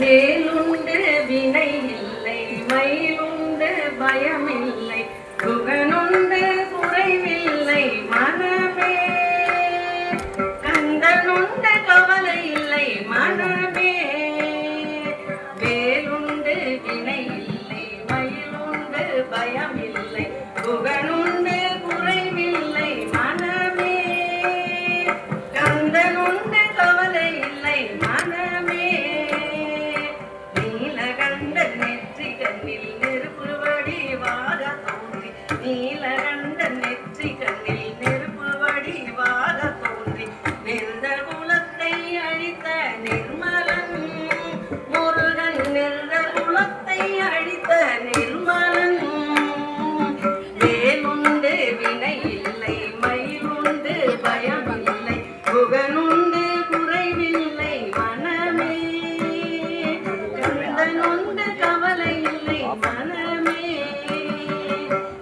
வேலுண்டு வினை இல்லை, மயிலுண்டு பயமில்லை, குகனுண்டு குறைவில்லை மனமே, கந்தனுண்டு கவலை இல்லை மனமே. வேலுண்டு வினை இல்லை, மயிலுண்டு பயமில்லை, குகனுண்டு குறைவில்லை மனமே, கந்தனுண்டு கவலை இல்லை மனமே. நீலகண்டன் நெற்றி கண்ணில் நெருப்பு வடிவாக தோன்றி, நீலகண்டன் நெற்றி கண்ணில் நெருப்பு வடிவாக தோன்றி, நின்ற குலத்தை அழித்த நிர்மலன் முருகன், நின்ற குலத்தை அழித்த நிர்மலன். வேலுண்டு வினை இல்லை, மயிலுண்டு பயமில்லை, குகனுண்டு குறைவில்லை மனமே, கந்தனுண்டு கவலை இல்லை மனமே.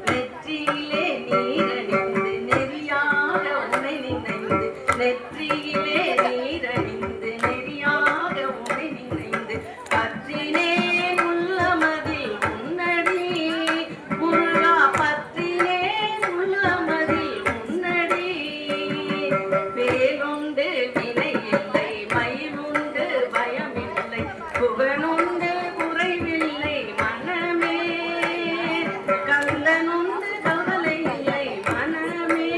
நெற்றியிலே நீரணிந்து நெறியாக உன்னை நினைந்து, நெற்றியிலே நீரணிந்து நெறியாக உன்னை நினைந்து, பற்றினேன் உள்ளமதில் உன்னடி முருகா, பற்றினேன் உள்ளமதில் உன்னடி. வேலுண்டு வினை இல்லை, மயிலுண்டு பயமில்லை, புகனுண்டு குறைவில்லை மனமே, கந்தனுண்டு கவலை இல்லை மனமே.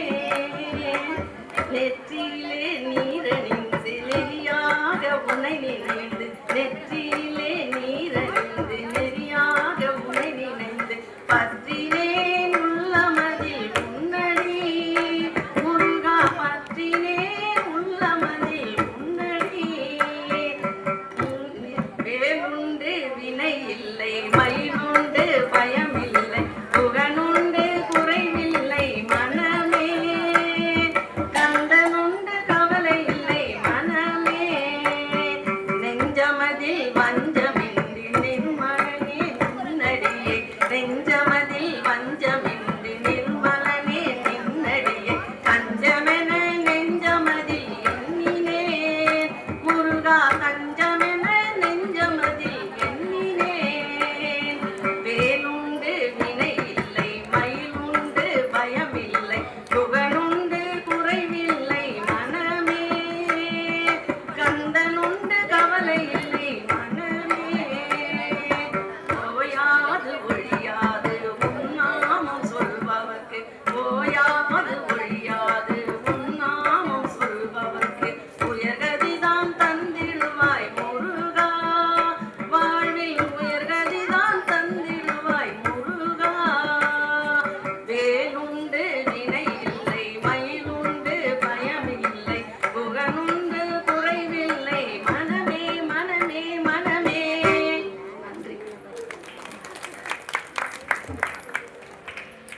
நெற்றியிலே நீரணிந்து நெறியாக உன்னை நினைந்து, நெற்றி